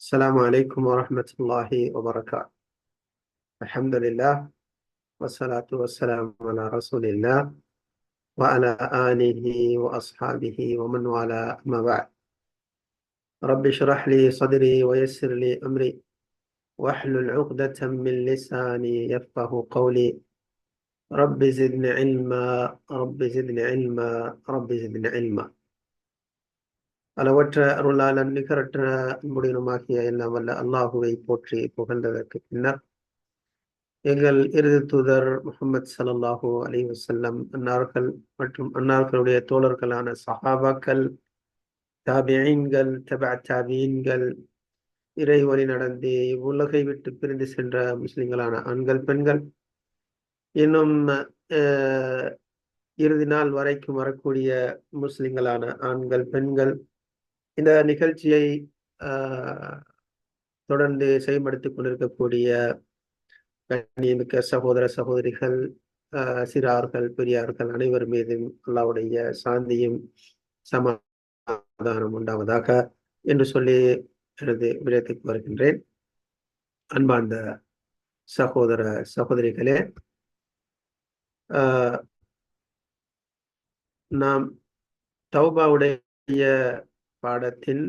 السلام عليكم ورحمة الله وبركاته. الحمد لله والصلاة والسلام على رسول الله وعلى آله وأصحابه ومن والاه، أما بعد. رب اشرح لي صدري ويسر لي أمري واحلل عقدة من لساني يفقه قولي. رب زدني علما، رب زدني علما، رب زدني علما. அளவற்ற அருளாளன் நிகரற்ற அன்புடையனுமாகிய எல்லாம் வல்ல அல்லாஹுவை போற்றி புகழ்ந்ததற்கு பின்னர் எங்கள் இறுதி தூதர் முஹம்மது ஸல்லல்லாஹு அலைஹி வஸல்லம் அன்னார்கள் மற்றும் அன்னார்களுடைய தோழர்களான சஹாபாக்கள், தாபிஈன்கள், தாபீன்கள், இறை வழி நடந்து உலகை விட்டு பிரிந்து சென்ற முஸ்லிம்களான ஆண்கள், பெண்கள், இன்னும் இறுதி நாள் வரைக்கும் வரக்கூடிய முஸ்லிம்களான ஆண்கள், பெண்கள் இந்த நிகழ்ச்சியை தொடர்ந்து செயல்படுத்திக் கொண்டிருக்கக்கூடிய கண்ணியமிக்க சகோதர சகோதரிகள், சிறார்கள், பெரியார்கள் அனைவர் மீதும் அல்லாஹ்வுடைய சாந்தியும் சமாதானம் உண்டாவதாக என்று சொல்லி எனது விடயத்துக்கு வருகின்றேன். அன்பார்ந்த சகோதர சகோதரிகளே, நாம் தௌபாவுடைய பாடத்தில்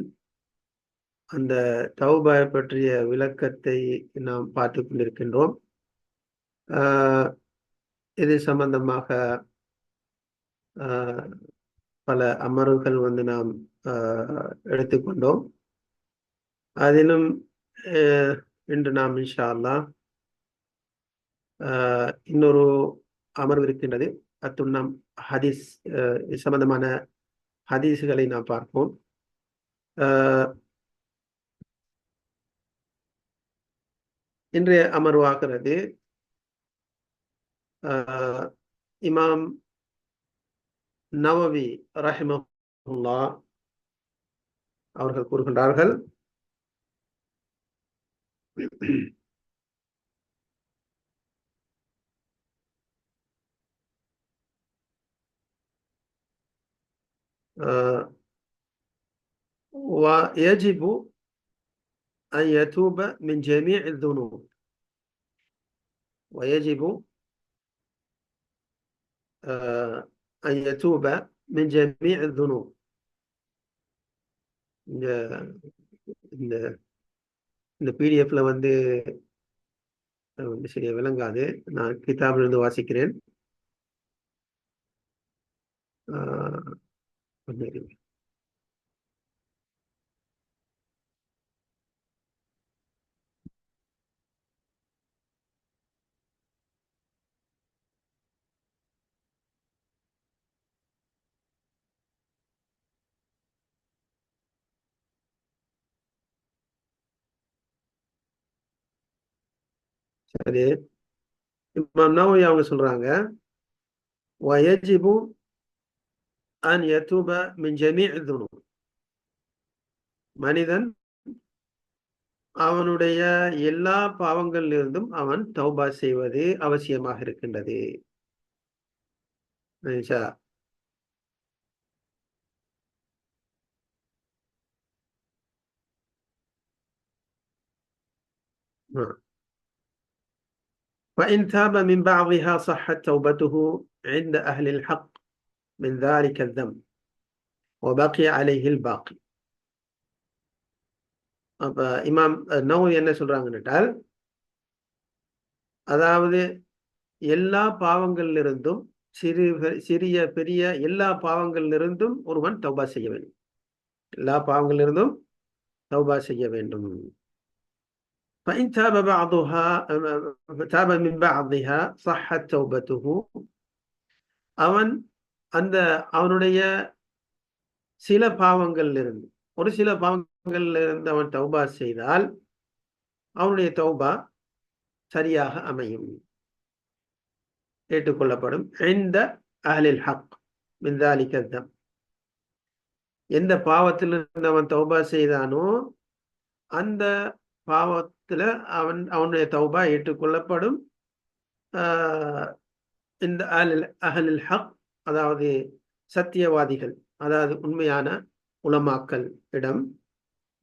அந்த தௌபா பற்றிய விளக்கத்தை நாம் பார்த்து கொண்டிருக்கின்றோம். இது சம்பந்தமாக பல அமர்வுகள் நாம் எடுத்துக்கொண்டோம். அதிலும் இன்று நாம் இன்ஷா அல்லாஹ் இன்னொரு அமர்வு இருக்கின்றது. அத்துடன் நாம் ஹதீஸ் சம்பந்தமான ஹதீஸ்களை நாம் பார்ப்போம். இன்றைய அமர்வாகிறது இமாம் நவவி ரஹிமஹுல்லாஹ் அவர்கள் கூறுகின்றார்கள், ويجب أن يتوب من جميع الذنوب ويجب أن يتوب من جميع الذنوب. இந்த பிடிஎஃப்ல சரியா விளங்காது. நான் கிதாபில் இருந்து வாசிக்கிறேன். சரி, இமாம் நவவி அவங்க சொல்றாங்க, ويجب أن يتوب من جميع الذنوب. மனிதன் அவனுடைய எல்லா பாவங்களிலிருந்தும் அவன் தௌபா செய்வது அவசியமாக இருக்கின்றது. وإن تاب من بعضها صحت توبته عند أهل الحق من ذلك الذنب وبقي عليه الباقي. அப்ப இமாம் நவவி என்ன சொல்றாங்கன்னுட்டால், அதாவது எல்லா பாவங்களிலிருந்தும் சிறிய பெரிய எல்லா பாவங்களிலிருந்தும் ஒருவன் தௌபா செய்ய வேண்டும். எல்லா பாவங்களிலிருந்தும் தௌபா செய்ய வேண்டும். فإن تاب من بعضها صحت توبته. அவன் அவனுடைய சில பாவங்களிலிருந்து ஒரு சில பாவங்களிலிருந்து அவன் தௌபா செய்தால் அவனுடைய தௌபா சரியாக அமையும், ஏற்றுக்கொள்ளப்படும். இந்த அஹ்லில் ஹக் மின் ذلك الذنب. எந்த பாவத்திலிருந்து அவன் தௌபா செய்தானோ அந்த பாவத்துல அவனுடைய தௌபா ஏற்றுக்கொள்ளப்படும். இந்த அஹ்லில் ஹக், அதாவது சத்தியவாதிகள், அதாவது உண்மையான உலமாக்கள் இடம்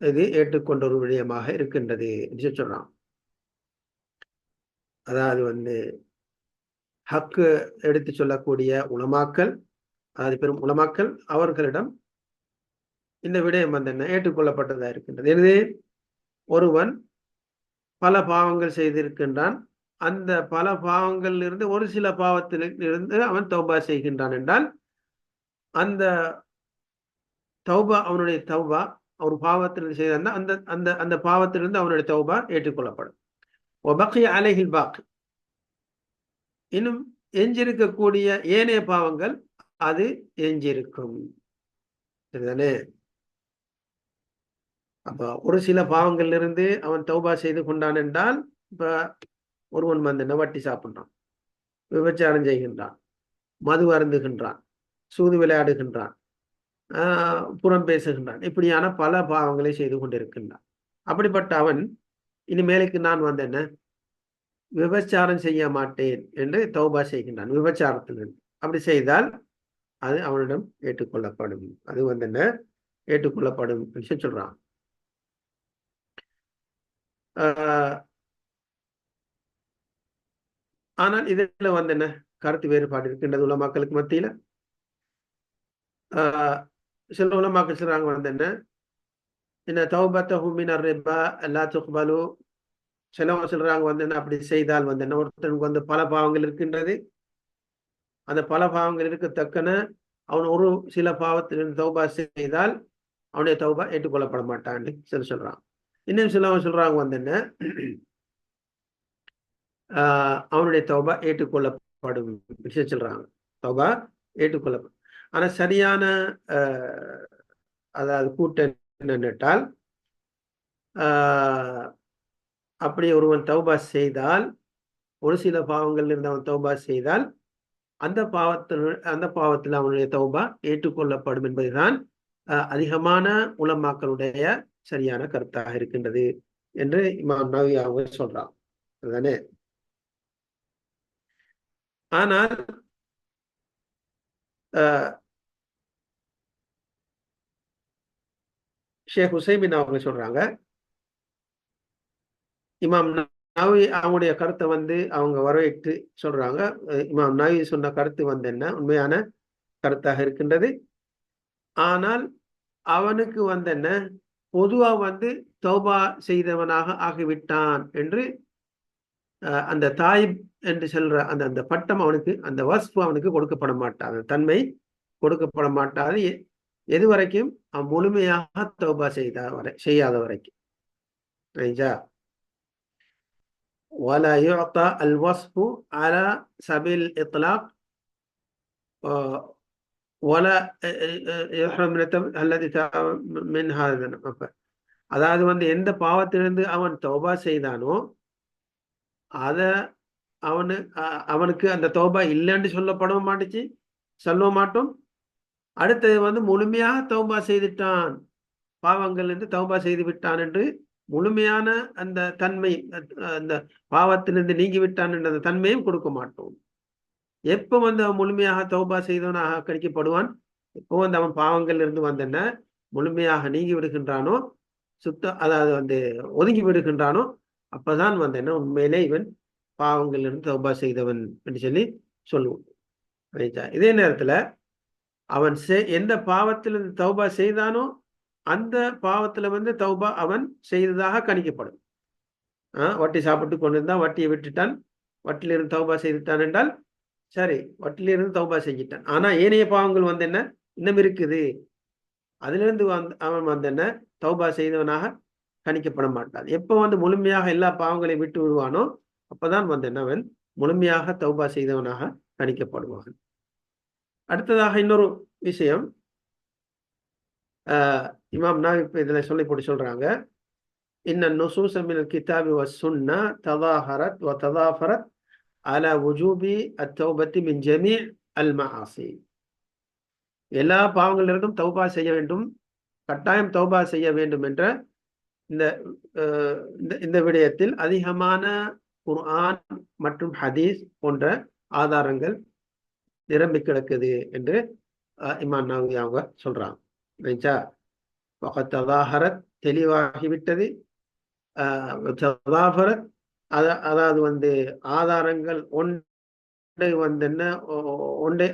இது ஏற்றுக்கொண்ட ஒரு விடயமாக இருக்கின்றது என்று சொல்றான். அதாவது ஹக்கு எடுத்து சொல்லக்கூடிய உலமாக்கள், அதாவது பெரும் உலமாக்கள் அவர்களிடம் இந்த விடயம் என்ன ஏற்றுக்கொள்ளப்பட்டதா இருக்கின்றது. எனவே ஒருவன் பல பாவங்கள் செய்திருக்கின்றான், அந்த பல பாவங்களில் இருந்து ஒரு சில பாவத்தில் இருந்து அவன் தௌபா செய்கின்றான் என்றால் அந்த தௌபா அவனுடைய தௌபா ஒரு பாவத்திலிருந்து செய்த அந்த அந்த அந்த பாவத்திலிருந்து அவனுடைய தௌபா ஏற்றுக்கொள்ளப்படும். ஒபக்கி அலைஹில் பாக்கி, இன்னும் எஞ்சிருக்கக்கூடிய ஏனைய பாவங்கள் அது எஞ்சிருக்கும். சரிதானே? அப்ப ஒரு சில பாவங்கள்ல இருந்து அவன் தௌபா செய்து கொண்டான் என்றால், இப்ப ஒருவன் வட்டி சாப்பிடுறான், விபச்சாரம் செய்கின்றான், மது அருந்துகின்றான், சூது விளையாடுகின்றான், புறம் பேசுகின்றான், இப்படியான பல பாவங்களை செய்து கொண்டிருக்கின்றான். அப்படிப்பட்ட அவன் இனிமேலுக்கு நான் விபச்சாரம் செய்ய மாட்டேன் என்று தௌபா செய்கின்றான் விபச்சாரத்திலிருந்து. அப்படி செய்தால் அது அவனிடம் ஏற்றுக்கொள்ளப்படும். அது ஏற்றுக்கொள்ளப்படும் விஷயம் சொல்றான். ஆனால் இதுல கருத்து வேறுபாடு இருக்கின்றது உலமாக்களுக்கு மத்தியில. சில உலமாக்கள் சொல்றாங்க என்ன தௌபத்தஹு மினர் ரிபா லா துக்பலு. சிலவங்க சொல்றாங்க அப்படி செய்தால் ஒருத்தனுக்கு பல பாவங்கள் இருக்கின்றது, அந்த பல பாவங்கள் இருக்கத்தக்கன அவன் ஒரு சில பாவத்திலிருந்து தௌபா செய்தால் அவனுடைய தௌபா ஏற்றுக்கொள்ளப்பட மாட்டான்னு சொல்றான். இன்னும் சிலவங்க சொல்றாங்க அவனுடைய தௌபா ஏற்றுக்கொள்ளப்படும் விஷயம் சொல்றாங்க. தௌபா ஏற்றுக்கொள்ளப்படும். ஆனா சரியான அதாவது கூட்டம் என்னென்றால், அப்படி ஒருவன் தௌபா செய்தால், ஒரு சில பாவங்கள் இருந்து அவன் தௌபா செய்தால் அந்த பாவத்தில் அவனுடைய தௌபா ஏற்றுக்கொள்ளப்படும் என்பதுதான் அதிகமான உலமாக்களுடைய சரியான கருத்தாக இருக்கின்றது என்று இமாம் நவவி அவங்க சொல்றான். அதுதானே? ஆனால் ஷேக் ஹுசைமின் அவங்க சொல்றாங்க, இமாம் நவவி அவங்களுடைய கருத்தை அவங்க வரவேற்று சொல்றாங்க. இமாம் நவவி சொன்ன கருத்து என்ன உண்மையான கருத்தாக இருக்கின்றது. ஆனால் அவனுக்கு என்ன பொதுவா தௌபா செய்தவனாக ஆகிவிட்டான் என்று அந்த தாயிப் என்று சொல்ற அந்த அந்த பட்டம் அவனுக்கு, அந்த வஸ்பு அவனுக்கு கொடுக்கப்பட மாட்டாது, தன்மை கொடுக்கப்பட மாட்டாது எது வரைக்கும் அவன் முழுமையாக தௌபா செய்யாத வரைக்கும். ولا يعطى الوصف على سبيل الإطلاق ولا يحرم الذي من هذا. அதாவது எந்த பாவத்திலிருந்து அவன் தௌபா செய்தானோ அத அவனுக்கு அந்த தௌபா இல்லைன்னு சொல்லப்பட மாட்டுச்சு, சொல்ல மாட்டோம். அடுத்தது முழுமையாக தௌபா செய்துட்டான், பாவங்கள் என்று தௌபா செய்து விட்டான் என்று முழுமையான அந்த தன்மை, அந்த பாவத்திலிருந்து நீங்கி விட்டான் என்ற அந்த தன்மையும் கொடுக்க மாட்டோம். எப்ப அவன் முழுமையாக தௌபா செய்தவனாக கணிக்கப்படுவான்? எப்போ அவன் பாவங்கள் இருந்து முழுமையாக நீங்கி விடுகின்றானோ, அதாவது ஒதுங்கி விடுகின்றானோ, அப்பதான் உண்மையிலே இவன் பாவங்கள் இருந்து தௌபா செய்தவன் என்று சொல்லி சொல்லுவோம். இதே நேரத்துல அவன் எந்த பாவத்திலிருந்து தௌபா செய்தானோ அந்த பாவத்துல தௌபா அவன் செய்ததாக கணிக்கப்படும். வட்டி சாப்பிட்டு கொண்டிருந்தான், வட்டியை விட்டுட்டான், வட்டிலிருந்து தௌபா செய்துட்டான் என்றால் சரி, வட்டிலிருந்து தௌபா செஞ்சிட்டான். ஆனா ஏனைய பாவங்கள் இன்னும் இருக்குது, அதுல இருந்து அவன் தௌபா செய்தவனாக கணிக்கப்பட மாட்டான். எப்ப முழுமையாக எல்லா பாவங்களையும் விட்டு விடுவானோ அப்பதான் அவன் முழுமையாக தௌபா செய்தவனாக கணிக்கப்படுவான். அடுத்ததாக இன்னொரு விஷயம், இமாம் நவவி இதுல சொல்லி போட்டு சொல்றாங்க, இன்ன நுசூஸ மினல் கிதாபி வஸ்ஸுன்னா ததாஹரத் வ ததாஃபரத் அலா வுஜூபி அத்தௌபத்தி மின் ஜமீ அல் மஆசி. எல்லா பாவங்களிலிருந்தும் தௌபா செய்ய வேண்டும், கட்டாயம் தௌபா செய்ய வேண்டும் என்ற இந்த விடயத்தில் அதிகமான குர்ஆன் மற்றும் ஹதீஸ் போன்ற ஆதாரங்கள் நிரம்பி கிடக்குது என்று இமாம் நவவி அவங்க சொல்றாங்க. وقد تظاهرت தெளிவாகிவிட்டது. ததாஃபரத், அதாவது ஆதாரங்கள் ஒன்றை என்ன ஒன்றை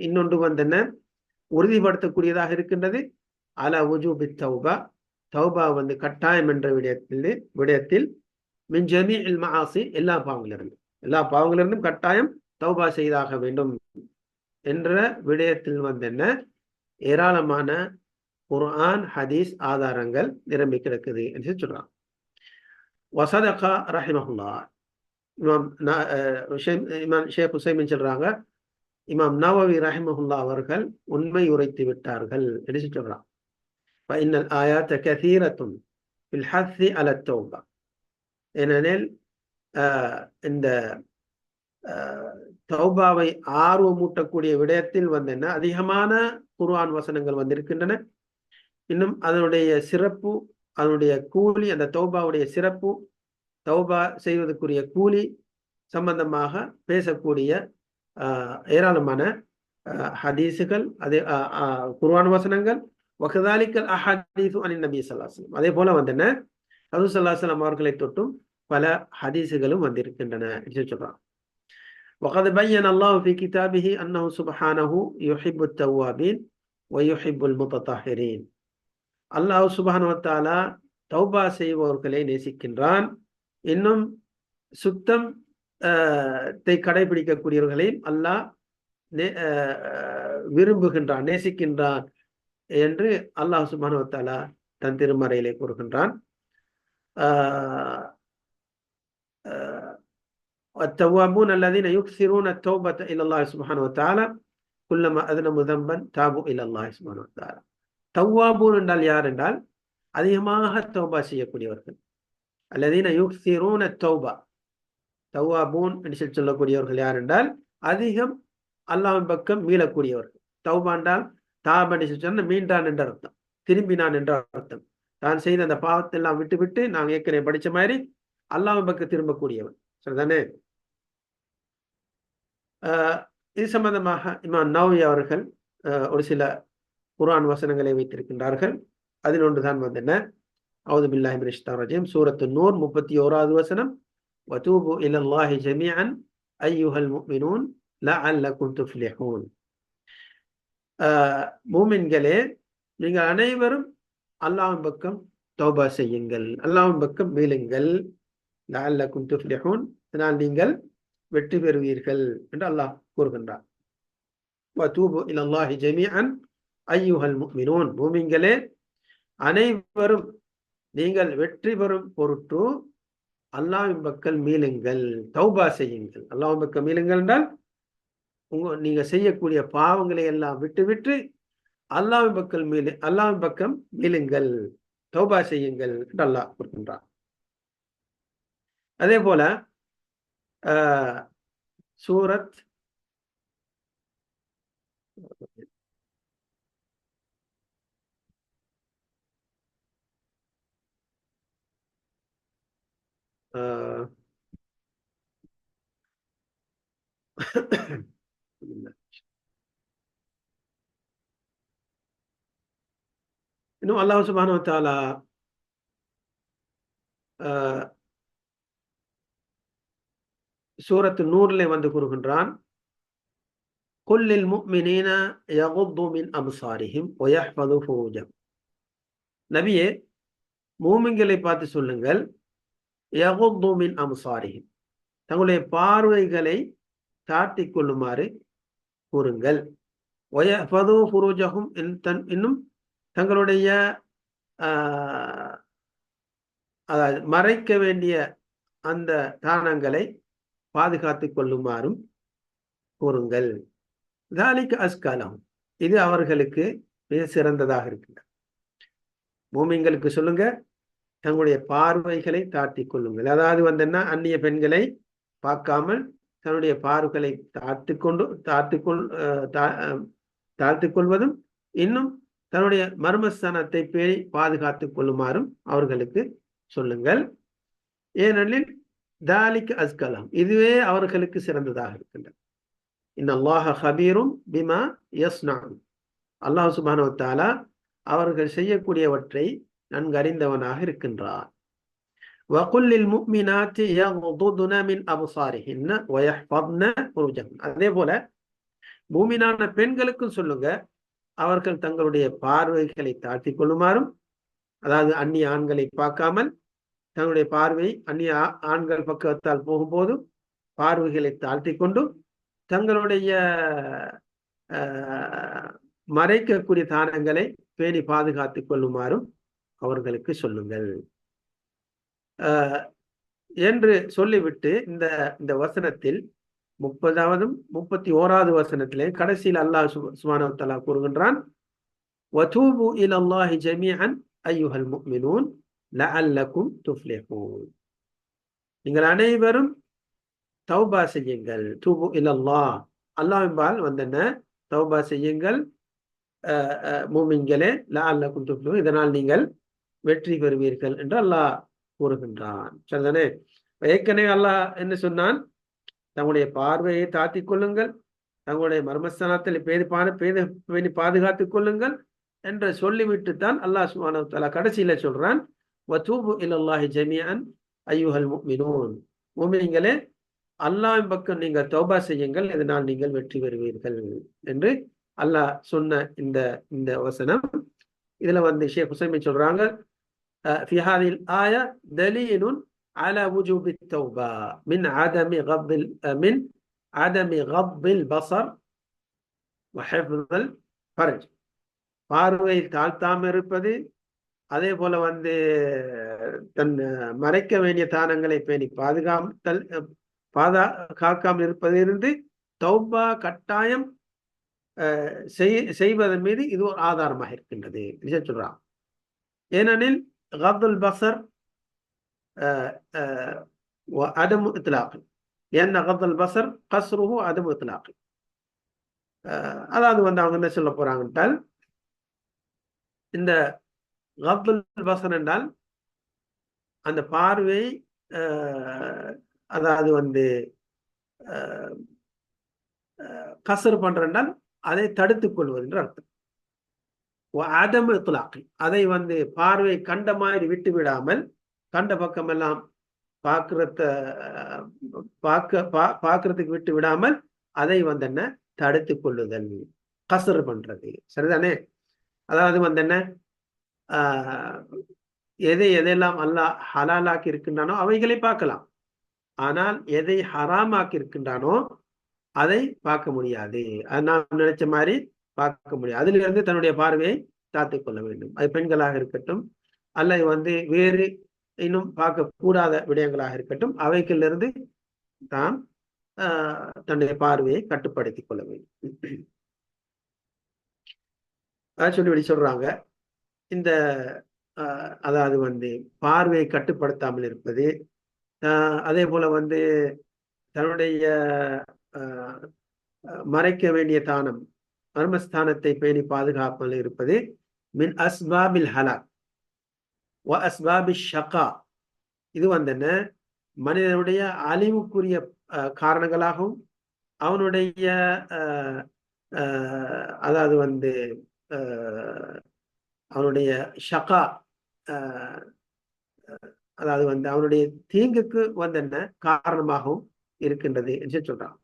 இன்னொன்று என்ன உறுதிப்படுத்தக்கூடியதாக இருக்கின்றது. அலா உஜூபி தௌபா, தௌபா கட்டாயம் என்ற விடயத்தில் மின் ஜமீஇல் மஆசி, எல்லா பாவங்களிலிருந்தும் கட்டாயம் தௌபா செய்தாக வேண்டும் என்ற விடயத்தில் என்ன ஏராளமான குர்ஆன் ஹதீஸ் ஆதாரங்கள் நிரம்பி கிடக்குது என்று சொல்றான். வசதகா ரஹிமஹுல்லா, இமாம் ஷேக் ஹுசைமின் சொல்றாங்க, இமாம் நவவி ரஹிமஹுல்லா அவர்கள் உண்மை உரைத்து விட்டார்கள் என்று சொல்றான். ஃபஇன்னல் ஆயாத்த கஸீரத்துன் ஃபில் ஹஸ்ஸி அலா தௌபா, ஏனெனில் இந்த தௌபாவை ஆர்வமூட்டக்கூடிய விடயத்தில் என்ன அதிகமான குர்ஆன் வசனங்கள் வந்திருக்கின்றன. இன்னும் அதனுடைய சிறப்பு, அதனுடைய கூலி, அந்த தௌபாவுடைய சிறப்பு, தௌபா செய்வதற்குரிய கூலி சம்பந்தமாக பேசக்கூடிய ஏராளமான ஹதீஸுகள், அதே குர்ஆன் வசனங்கள், வகதாலிக்கல் அஹதீஸு அனின் நபி ஸல்லல்லாஹு அலைஹி வஸல்லம், அதே போல என்ன ரசூல் ஸல்லல்லாஹு அலைஹி வஸல்லம் அவர்களை தொட்டும் பல ஹதீஸுகளும் வந்திருக்கின்றன என்று சொல்றான். وقد بين الله في كتابه أنه سبحانه يحب التوابين ويحب المتطهرين. அல்லாஹ் சுப்ஹானஹு வ தஆலா தௌபா செய்பவர்களை நேசிக்கின்றான், இன்னும் சுத்தம் கடைபிடிக்கக்கூடியவர்களையும் அல்லாஹ் விரும்புகின்றான், நேசிக்கின்றான் என்று அல்லாஹ் சுப்ஹானஹு வ தஆலா தன் திருமறையிலே கூறுகின்றான். التوابون الذين يكثرون التوبة إلى الله سبحانه وتعالى كلما أذنبوا ذنبا تابوا إلى الله سبحانه وتعالى. தவ்வாபூன் என்றால் யார் என்றால் அதிகமாக தௌபா செய்யக்கூடியவர்கள். அல்லதீன யுக்ஸிரூன தௌபா, தவ்வாபூன் என்று சொல்லக்கூடியவர்கள் யார் என்றால் அதிகம் அல்லாஹ்வின் பக்கம் மீளக்கூடியவர்கள். தௌபா என்றால் தாப் என்று சொன்ன மீண்டான் என்ற அர்த்தம், திரும்பினான் என்ற அர்த்தம். தான் செய்த அந்த பாவத்தை எல்லாம் விட்டு நாங்கள் ஏற்கனவே படிச்ச மாதிரி அல்லாஹ்வின் பக்கம் திரும்பக்கூடியவன், சரிதானே? இது சம்பந்தமாக இமாம் நவவி அவர்கள் ஒரு சில குர்ஆன் வசனங்களை வைத்திருக்கின்றார்கள். அதில் ஒன்றுதான் என்ன, அஊது பில்லாஹி மினஷ் ஷைத்தானிர் ரஜீம், சூரத்து நூர் 31வது வசனம், வதூபு இலல்லாஹி ஜமீஅன் அய்யுஹல் முஃமினூன் லஅல்லகும் துஃப்லிஹூன். மூமின்களே, நீங்கள் அனைவரும் அல்லாஹ்வின் பக்கம் தௌபா செய்யுங்கள், அல்லாஹ்வின் பக்கம் மீளுங்கள், லஅல்லகும் துஃப்லிஹூன், இதனால் நீங்கள் வெற்றி பெறுவீர்கள் என்று அல்லாஹ் கூறுகின்றார். வதூபு இலல்லாஹி ஜமீஅன் ஐயுஹல் முஃமினூன், மூமின்களே அனைவரும் நீங்கள் வெற்றி பெறும் பொருட்டு அல்லாஹ்வின் பக்கம் மீளுங்கள், தௌபா செய்யுங்கள். அல்லாஹ்வின் பக்கம் மீளுங்கள் என்றால் நீங்க செய்யக்கூடிய பாவங்களை எல்லாம் விட்டு அல்லாஹ்வின் பக்கம் மீளுங்கள், தௌபா செய்யுங்கள் என்று அல்லாஹ் கூறுகின்றார். அதே போல சூரத் இன்னும் அல்லாஹ் சுப்ஹானஹு வ தஆலா சூரத்து நூர்ல கூறுகின்றான், குல்லில் முஃமினீன யகுது மின் அப்சாரிஹிம் வ யஹ்ஃபது ஃபுரூஜஹும். நபியே, மூமின்களை பார்த்து சொல்லுங்கள், யகுது மின் அப்சாரிஹிம், தங்களுடைய பார்வைகளை தாட்டிக் கொள்ளுமாறு கூறுங்கள். வ யஹ்ஃபது ஃபுரூஜஹும், இன்னும் தங்களுடைய அதாவது மறைக்க வேண்டிய அந்த தானங்களை பாதுகாத்துக் கொள்ளுமாறும் கூறுங்கள். ذَلِكَ أَزْكَى لَهُمْ, இது அவர்களுக்கு மிக சிறந்ததாக இருக்கின்றது. மூமின்களுக்கு சொல்லுங்க, தங்களுடைய பார்வைகளை தாட்டிக் கொள்ளுங்கள். அதாவது என்ன, அந்நிய பெண்களை பார்க்காமல் தன்னுடைய பார்வைகளை தாழ்த்திக் கொள்வதும், இன்னும் தன்னுடைய மர்மஸ்தானத்தை பேணி பாதுகாத்துக் கொள்ளுமாறும் அவர்களுக்கு சொல்லுங்கள். ஏனெனில் தாலிக அஸ்கலம், இதுவே அவர்களுக்கு சிறந்ததாக இருக்கின்றது. இன்னல்லாஹ ஹபீரும் பிமா யஸ்னஊன், அல்லாஹ் சுப்ஹானஹு வ தஆலா அவர்கள் செய்யக்கூடியவற்றை நன்கு அறிந்தவனாக இருக்கின்றான். وَقُلْ لِلْمُؤْمِنَاتِ يَغْضُضْنَ مِنْ أَبْصَارِهِنَّ وَيَحْفَظْنَ فُرُوجَهُنَّ. அதே போல மூமினான பெண்களுக்கும் சொல்லுங்க, அவர்கள் தங்களுடைய பார்வைகளை தாழ்த்திக் கொள்ளுமாறும், அதாவது அந்நிய ஆண்களை பார்க்காமல் தங்களுடைய பார்வை அந்நிய ஆண்கள் பக்கத்தால் போகும்போது பார்வைகளை தாழ்த்தி கொண்டு தங்களுடைய மறைக்கக்கூடிய தானங்களை பேணி பாதுகாத்துக் கொள்ளுமாறும் அவர்களுக்கு சொல்லுங்கள் என்று சொல்லிவிட்டு இந்த இந்த வசனத்தில் 30வதும் 31வது வசனத்திலே கடைசியில் அல்லாஹ் சுப்ஹானஹு வ தஆலா கூறுகின்றான், வதூபு இலல்லாஹி ஜமீஅன் அய்யுஹல் முஃமினூன் லஅல்லகும் துஃப்லிஹூன். நீங்கள் அனைவரும் தௌபா செய்யுங்கள். தூபு இலல்லாஹ், அல்லாஹ்வின்பால் வந்தன தௌபா செய்யுங்கள் மூமின்களே, லஅல்லகும் துஃப்லிஹூன், இதனால் நீங்கள் வெற்றி பெறுவீர்கள் என்று அல்லாஹ் கூறுகின்றான். சரிதானே? ஏற்கனவே அல்லாஹ் என்ன சொன்னான்? தங்களுடைய பார்வையை தாத்திக் கொள்ளுங்கள், தங்களுடைய மர்மஸ்தானத்தில் பேணி பாதுகாத்துக் கொள்ளுங்கள் என்று சொல்லிவிட்டு தான் அல்லாஹ் சுப்ஹானஹு வ தஆலா கடைசியில சொல்றான், வதூபு இலல்லாஹி ஜமீஅன் அய்யுஹல் முஃமினூன், மூமின்களே அல்லாஹ்வின் பக்கம் நீங்கள் தௌபா செய்யுங்கள், இதனால் நீங்கள் வெற்றி பெறுவீர்கள் என்று அல்லாஹ் சொன்ன இந்த இந்த வசனம். இதுல ஷேக் ஹுசைமி சொல்றாங்க, في هذه الآية دليل على وجوب التوبة من عدم غض البصر وحفظ الفرج. பார்வையை தாழ்த்தாம இருப்பது, அதே போல தன் மறைக்க வேண்டிய தானங்களை பேணி பாதுகாக்காமல் இருப்பதிலிருந்து தௌபா கட்டாயம் செய்வதன் மீது இது ஒரு ஆதாரமாக இருக்கின்றது சொல்றான். ஏனெனில் கத்துல் பசர் عدم إطلاق، لأن غض البصر قصره عدم إطلاق. அதாவது அவங்க என்ன சொல்ல போறாங்கன்றால், இந்த கத்துல் பசர் என்றால் அந்த பார்வை, அதாவது கசர் பண்றால் அதை தடுத்துக் கொள்வது என்று அர்த்தம். அதம் இத்லாக், அதை பார்வை கண்ட மாதிரி விட்டு விடாமல், கண்ட பக்கம் எல்லாம் பார்க்கறதுக்கு விட்டு விடாமல் அதை என்ன தடுத்துக் கொள்ளுதல், கசர் பண்றது. சரிதானே? அதாவது என்ன, எதையெல்லாம் அல்லாஹ் ஹலாலாக்கி இருக்கின்றானோ அவைகளை பார்க்கலாம், ஆனால் எதை ஹராமாக்கி இருக்கின்றானோ அதை பார்க்க முடியாது. அது நாம் நினைச்ச மாதிரி பார்க்க முடியாது. அதுல இருந்து தன்னுடைய பார்வையை தாத்துக் கொள்ள வேண்டும். அது பெண்களாக இருக்கட்டும், அல்லது வேறு இன்னும் பார்க்க கூடாத விடயங்களாக இருக்கட்டும், அவைகளிலிருந்து தான் தன்னுடைய பார்வையை கட்டுப்படுத்திக் கொள்ள வேண்டும். சொல்லி சொல்றாங்க, இந்த அதாவது பார்வையை கட்டுப்படுத்தாமல் இருப்பது, அதே போல தன்னுடைய மறைக்க வேண்டிய தானம் மர்மஸ்தானத்தை பேணி பாதுகாப்பாமல் இருப்பது மின் அஸ்பாபில் ஹலாக் வ அஸ்பாபில் ஷகா, இது என்ன மனிதனுடைய அழிவுக்குரிய காரணங்களாகவும் அவனுடைய அதாவது அவனுடைய ஷகா, அதாவது அவனுடைய தீங்குக்கு என்ன காரணமாகவும் இருக்கின்றது என்று சொல்றான்.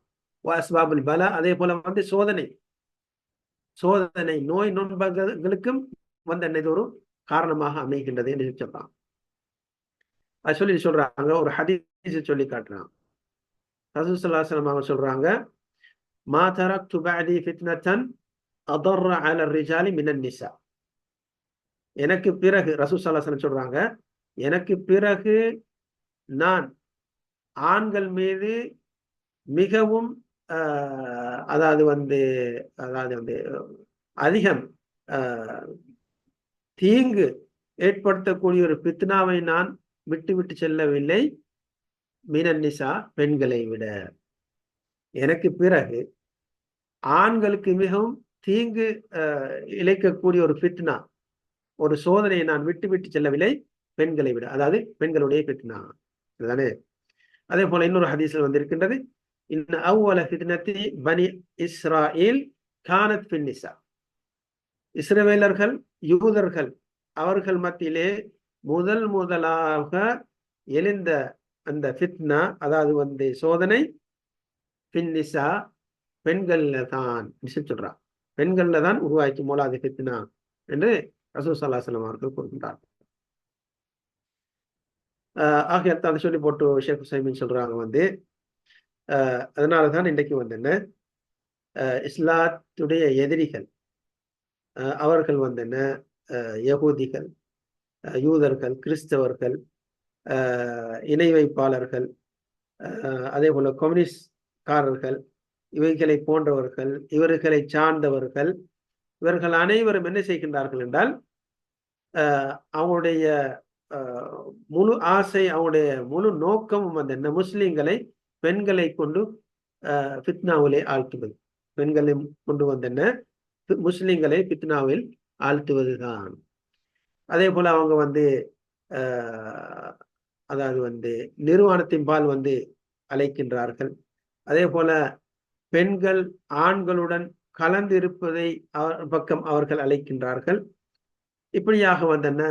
அஸ்பாபுல் பலா, அதே போல சோதனை நோய் நொன்பங்களுக்கும் இது ஒரு காரணமாக அமைகின்றது என்று சொல்றான். அது சொல்லி சொல்றாங்க, ஒரு ஹதீஸ் சொல்லி காட்டுறான். ரசூலுல்லாஹி ஸல்லல்லாஹு அலைஹி வஸல்லம் அவங்க சொல்றாங்க, மா தரக்து பஅதி ஃபித்னத்தன் அதர்ர அலா ரிஜாலி மினன் நிசா. எனக்கு பிறகு ரசூலுல்லாஹி ஸல்லல்லாஹு அலைஹி வஸல்லம் சொல்றாங்க, எனக்கு பிறகு நான் ஆண்கள் மீது மிகவும் அதாவது அதிகம் தீங்கு ஏற்படுத்தக்கூடிய ஒரு பித்னாவை நான் விட்டு செல்லவில்லை, மினன் நிசா, பெண்களை விட. எனக்கு பிறகு ஆண்களுக்கு மிகவும் தீங்கு இழைக்கக்கூடிய ஒரு பித்னா, ஒரு சோதனையை நான் விட்டு செல்லவில்லை, பெண்களை விட, அதாவது பெண்களுடைய பித்னா. அதுதானே? அதே போல இன்னொரு ஹதீஸில் இருக்கின்றது, இன்ன அவ்வல ஃபித்னத்தி பனி இஸ்ராயில் கானத் ஃபின் நிசா. இஸ்ரவேலர்கள் யூதர்கள் அவர்கள் மத்தியிலே முதலாக எழுந்த அந்த ஃபித்னா, அதாவது சோதனை பின்னிசா, பெண்கள்ல தான் சொல்றான். பெண்கள்ல தான் உருவாக்கி மூலாவது ஃபித்னா என்று ரசூல் ஸல்லல்லாஹு அலைஹி வஸல்லம் அவர்கள் கூறுகின்றார். ஆகியத்தை அதை சொல்லி போட்டு ஷேக் ஹுசைமின் சொல்றாங்க அதனாலதான் இன்றைக்கு என்ன இஸ்லாத்துடைய எதிரிகள், அவர்கள் என்ன யகூதிகள், யூதர்கள், கிறிஸ்தவர்கள், இணை வைப்பாளர்கள், அதே போல கம்யூனிஸ்ட்காரர்கள், இவைகளை போன்றவர்கள், இவர்களை சார்ந்தவர்கள், இவர்கள் அனைவரும் என்ன செய்கின்றார்கள் என்றால் அவங்களுடைய முழு ஆசை, அவங்களுடைய முழு நோக்கமும் என்ன முஸ்லிம்களை பெண்களை கொண்டு ஃபித்னாவிலே ஆழ்த்துவது. பெண்களை கொண்டு என்ன முஸ்லிம்களை ஃபித்னாவில் ஆழ்த்துவதுதான். அதே போல அவங்க அதாவது நிர்வாணத்தின் பால் அழைக்கின்றார்கள். அதே போல பெண்கள் ஆண்களுடன் கலந்து இருப்பதை பக்கம் அவர்கள் அழைக்கின்றார்கள். இப்படியாக என்ன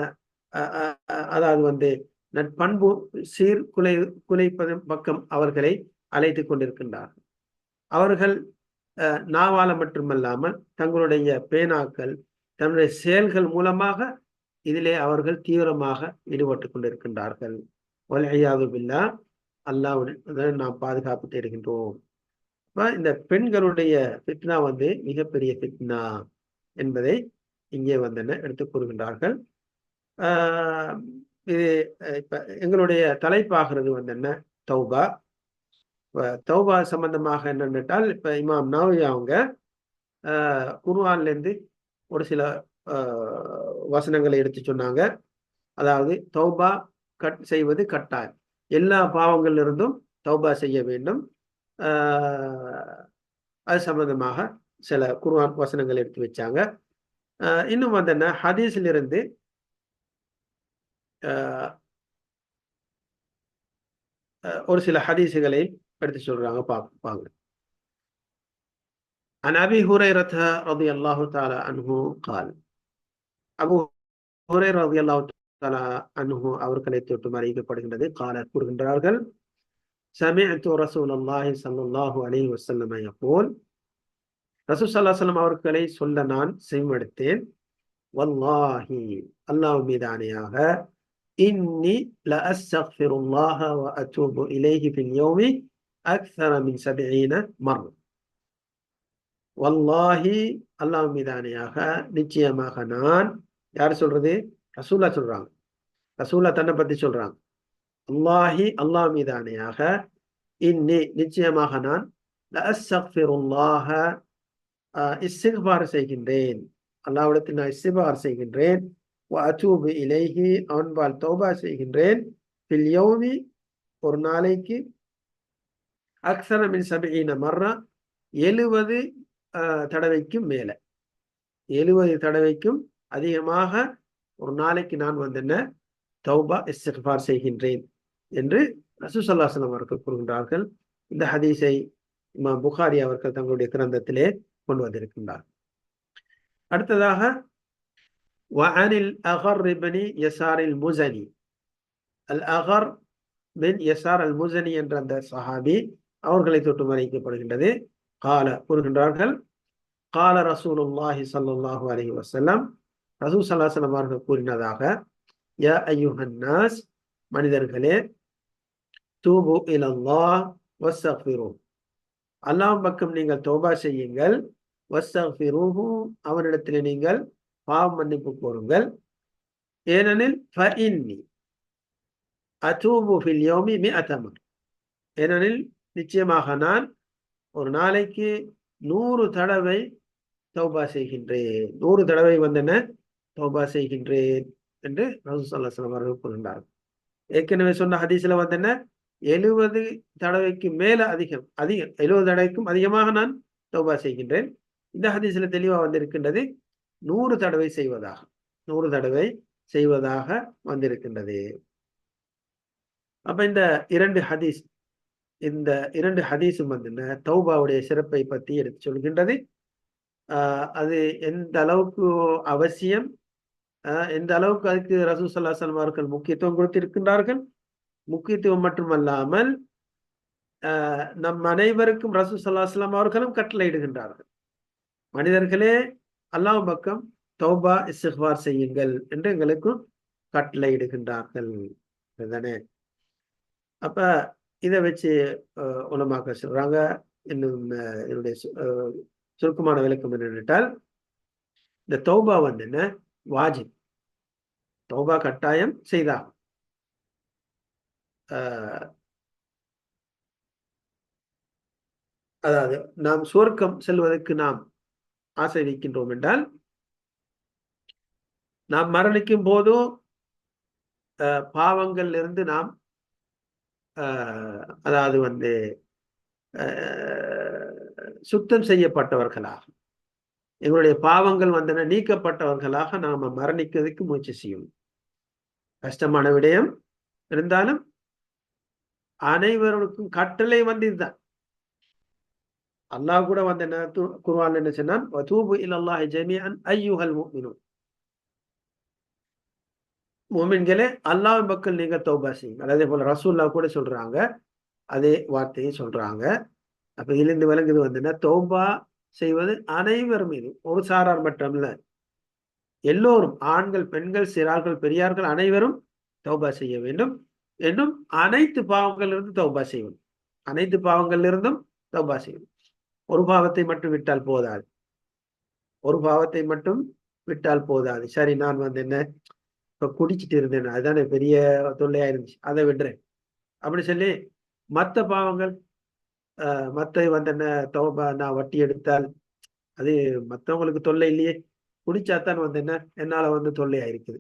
அதாவது நட்பண்பு குலைப்பதன் பக்கம் அவர்களை அழைத்து கொண்டிருக்கின்றார்கள். அவர்கள் நாவால மட்டுமல்லாமல் தங்களுடைய பேனாக்கள், தன்னுடைய செயல்கள் மூலமாக இதிலே அவர்கள் தீவிரமாக ஈடுபட்டு கொண்டிருக்கின்றார்கள். வல்இயாது பில்லாஹ், அல்லாஹ்வுடன் நாம் பாதுகாப்பு தேடுகின்றோம். இந்த பெண்களுடைய ஃபித்னா மிகப்பெரிய ஃபித்னா என்பதை இங்கே என்ன எடுத்து கூறுகின்றார்கள். இது இப்ப எங்களுடைய தலைப்பாகிறது என்ன தௌபா. தௌபா சம்பந்தமாக என்னன்னுட்டால், இப்ப இமாம் நவவி அவங்க குர்ஆன்ல இருந்து ஒரு சில வசனங்களை எடுத்து சொன்னாங்க. அதாவது தௌபா செய்வது கட்டாயம், எல்லா பாவங்களில் இருந்தும் தௌபா செய்ய வேண்டும். அது சம்பந்தமாக சில குர்ஆன் வசனங்களை எடுத்து வச்சாங்க. இன்னும் என்ன ஹதீஸில் இருந்து ஒரு சில ஹதீஸுகளை எடுத்து சொல்றாங்க, பாங்க. عن أبي هريرة رضي الله تعالى عنه قال, அபூ ஹுரைரா ரலியல்லாஹு தஆலா அன்ஹு அவர்களை தொட்டு அறிவிக்கப்படுகின்றது. قال கூறுகின்றார்கள், سمعت رسول الله صلى الله عليه وسلم يقول, ரசூல் ஸல்லல்லாஹு அலைஹி வஸல்லம் அவர்களை சொல்ல நான் செவிமடுத்தேன். வல்லாஹி, அல்லாஹ் மீது ஆணையாக, இன்னி லஅஸ்தக்ஃபிருல்லாஹ வ அதூபு இலைஹி ஃபில் யௌமி அக்ஸர மின் 70 மர்ர. வல்லாஹி, அல்லாஹ் மீது ஆணையாக, நிச்சயமாக நான், யார் சொல்றது? ரசூலா சொல்றாங்க. ரசூலா தன்னை பத்தி சொல்றாங்க. அல்லாஹி, அல்லாஹ் மீது ஆணையாக, இன்னி நிச்சயமாக நான், லஅஸ்தக்ஃபிருல்லாஹ இஸ்திக்பார் செய்கின்றேன், அல்லாஹ்விடத்தில் நான் இஸ்திக்பார் செய்கின்றேன். வ அதூபு இலைஹி, அவன்பால் தௌபா செய்கின்றேன். ஃபில் யௌமி, ஒரு நாளைக்கு, அக்ஸர மின் 70 மர்ர, 70 தடவைக்கும் மேல, 70 தடவைக்கும் அதிகமாக ஒரு நாளைக்கு நான் என்ன தௌபா இஸ்திக்பார் செய்கின்றேன் என்று ரசூல் ஸல்லல்லாஹு அலைஹி வஸல்லம் அவர்கள் கூறுகின்றார்கள். இந்த ஹதீஸை இமாம் புகாரி அவர்கள் தங்களுடைய கிரந்தத்திலே கொண்டு வந்திருக்கின்றார். அடுத்ததாக, வஅனில் அகர் இப்னி யஸார் அல் முஸனி, அல் அகர் பின் யஸார் அல் முஸனி என்ற அந்த சஹாபி அவர்களை தொட்டு அறிவிக்கப்படுகின்றது. கால கூறுகின்றார்கள், கால ரசூலுல்லாஹி ஸல்லல்லாஹு அலைஹி வஸல்லம், ரசூல் ஸல்லல்லாஹு அலைஹி வஸல்லம் அவர்கள் கூறினதாக, யா அய்யுஹன் நாஸ், மனிதர்களே, தூபு இலல்லாஹ் வஸ்தக்ஃபிரு, அல்லாஹ் பக்கம் நீங்கள் தௌபா செய்யுங்கள். வஸ்தக்ஃபிருஹு, அவனிடத்திலே நீங்கள் பாவ மன்னிப்பு கோருங்கள். ஏனெனில் ஃபஇன்னி அதூபு ஃபில் யௌமி 100 மர்ர, ஏனெனில் நிச்சயமாக நான் ஒரு நாளைக்கு 100 தடவை தௌபா செய்கின்றேன். 100 தடவை என்ன தௌபா செய்கின்றேன் என்று ரசூல் ஸல்லல்லாஹு அலைஹி வஸல்லம் அவர்கள் கூறுகின்றார்கள். ஏற்கனவே சொன்ன ஹதீஸ்ல என்ன 70 தடவைக்கு மேல அதிகம் 70 தடவைக்கும் அதிகமாக நான் தௌபா செய்கின்றேன். இந்த ஹதீஸ்ல தெளிவா வந்திருக்கின்றது 100 தடவை செய்வதாக, 100 தடவை செய்வதாக வந்திருக்கின்றது. அப்ப இந்த இரண்டு ஹதீஸும் தௌபாவுடைய சிறப்பை பற்றி எடுத்து சொல்கின்றது. அது எந்த அளவுக்கு அவசியம், எந்த அளவுக்கு அதுக்கு ரசூல் ஸல்லல்லாஹு அலைஹி வஸல்லம் அவர்கள் முக்கியத்துவம் கொடுத்திருக்கின்றார்கள். முக்கியத்துவம் மட்டுமல்லாமல் நம் அனைவருக்கும் ரசூல் ஸல்லல்லாஹு அலைஹி வஸல்லம் அவர்களும் கட்டளையிடுகின்றார்கள். மனிதர்களே, அல்லாஹ் பக்கம் தௌபா இஸ்திக்ஃபார் செய்யுங்கள் என்று எங்களுக்கும் கட்டளையிடுகின்றார்கள். இதுதானே. அப்ப இதை வச்சு உலமாக்கள் சொல்றாங்க. இன்னும் என்னுடைய சுருக்கமான விளக்கம் என்னென்றால், இந்த தௌபா வந்து என்ன, வாஜிப். தௌபா கட்டாயம் செய்தா. அதாவது நாம் சுவர்க்கம் செல்வதற்கு நாம் ஆசை வைக்கின்றோம் என்றால், நாம் மரணிக்கும் போதும் பாவங்கள் இருந்து நாம் அதாவது வந்து சுத்தம் செய்யப்பட்டவர்களாக, எங்களுடைய பாவங்கள் வந்தன நீக்கப்பட்டவர்களாக நாம மரணிக்கிறதுக்கு முயற்சி செய்யும். கஷ்டமான விடயம் இருந்தாலும் அனைவருக்கும் கட்டளை வந்து இதுதான். அல்லாஹ் கூட வந்து என்ன குர்ஆன்ல என்ன சொன்னான், வதூபு இலல்லாஹி ஜமீஅன் அய்யுஹல் முஃமினூன். முஃமின்களே, அல்லாஹ்வின் பக்கம் நீங்க தௌபா செய்யுங்க. அதே போல ரசூலுல்லாஹ் கூட சொல்றாங்க, அதே வார்த்தையை சொல்றாங்க. அப்ப இதிலிருந்து விளங்குது வந்து தௌபா செய்வது அனைவர் மீதும், ஒரு சாரார் மட்டுமல்ல, எல்லோரும், ஆண்கள், பெண்கள், சிறார்கள், பெரியார்கள் அனைவரும் தௌபா செய்ய வேண்டும். இன்னும் அனைத்து பாவங்களிலிருந்து தௌபா செய்யணும். அனைத்து பாவங்களிலிருந்தும் தௌபா செய்யணும். ஒரு பாவத்தை மட்டும் விட்டால் போதாது. ஒரு பாவத்தை மட்டும் விட்டால் போதாது. சரி, நான் வந்து என்ன இப்ப குடிச்சிட்டு இருந்தேன், அதுதானே பெரிய தொல்லையா இருந்துச்சு, அதை விடுறேன் அப்படி சொல்லி மற்ற பாவங்கள் மற்ற வந்து என்ன, தௌபா, நான் வட்டி எடுத்தால் அது மற்றவங்களுக்கு தொல்லை இல்லையே, குடிச்சாத்தான் வந்து என்ன என்னால வந்து தொல்லையா இருக்குது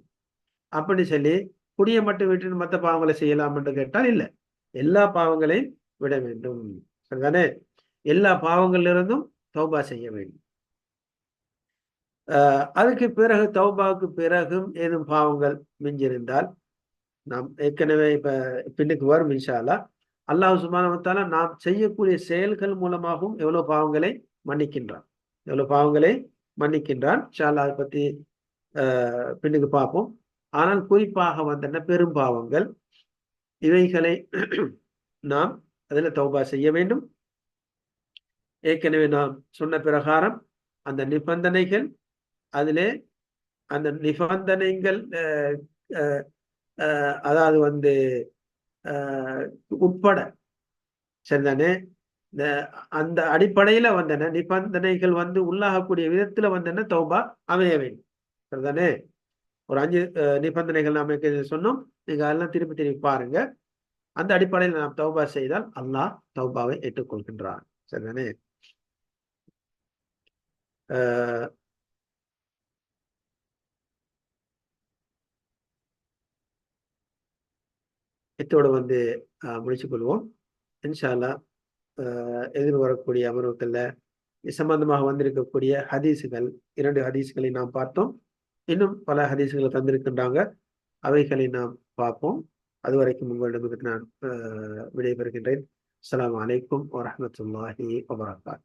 அப்படி சொல்லி குடியை மட்டும் விட்டு மற்ற பாவங்களை செய்யலாம் என்று கேட்டால் இல்லை. எல்லா பாவங்களையும் விட வேண்டும். சரிதானே. எல்லா பாவங்களிலிருந்தும் தௌபா செய்ய வேண்டும். அதுக்கு பிறகு, தௌபாவுக்கு பிறகும் ஏதும் பாவங்கள் மிஞ்சிருந்தால், நாம் ஏற்கனவே இப்ப பின்னுக்கு வரும் இன்ஷா அல்லாஹ், அல்லாஹ் சுப்ஹானஹு வ தஆலா நாம் செய்யக்கூடிய செயல்கள் மூலமாகவும் எவ்வளவு பாவங்களை மன்னிக்கின்றான். எவ்வளவு பாவங்களை மன்னிக்கின்றான். இன்ஷா அல்லாஹ் அதை பத்தி பின்னுக்கு பார்ப்போம். ஆனால் குறிப்பாக வந்தன பெரும் பாவங்கள், இவைகளை நாம் அதில் தௌபா செய்ய வேண்டும். ஏற்கனவே நாம் சொன்ன பிரகாரம் அந்த நிபந்தனைகள், அதிலே அந்த நிபந்தனைகள் அதாவது வந்து உட்பட, சரிதானே, அந்த அடிப்படையில வந்தன நிபந்தனைகள் வந்து உள்ளாகக்கூடிய விதத்துல வந்தன தௌபா அமைய வேண்டும். சரிதானே. ஒரு 5 நிபந்தனைகள் நாம சொன்னோம். நீங்க அதெல்லாம் திருப்பி திருப்பி பாருங்க. அந்த அடிப்படையில் நாம் தௌபா செய்தால் அல்லாஹ் தௌபாவை ஏற்றுக்கொள்கின்றான். சரிதானே. இத்தோடு வந்து முடிச்சு கொள்வோம். இன்ஷா அல்லாஹ் எதிர்வரக்கூடிய அமர்வுகள்ல சம்பந்தமாக வந்திருக்கக்கூடிய ஹதீஸுகள், 2 ஹதீஸுகளை நாம் பார்த்தோம். இன்னும் பல ஹதீஸுகளை தந்திருக்கின்றாங்க. அவைகளை நாம் பார்ப்போம். அதுவரைக்கும் உங்களிடமிருந்து நான் விடைபெறுகின்றேன். அஸ்ஸலாமு அலைக்கும் வரஹ்மத்துல்லாஹி வபரகாத்துஹு.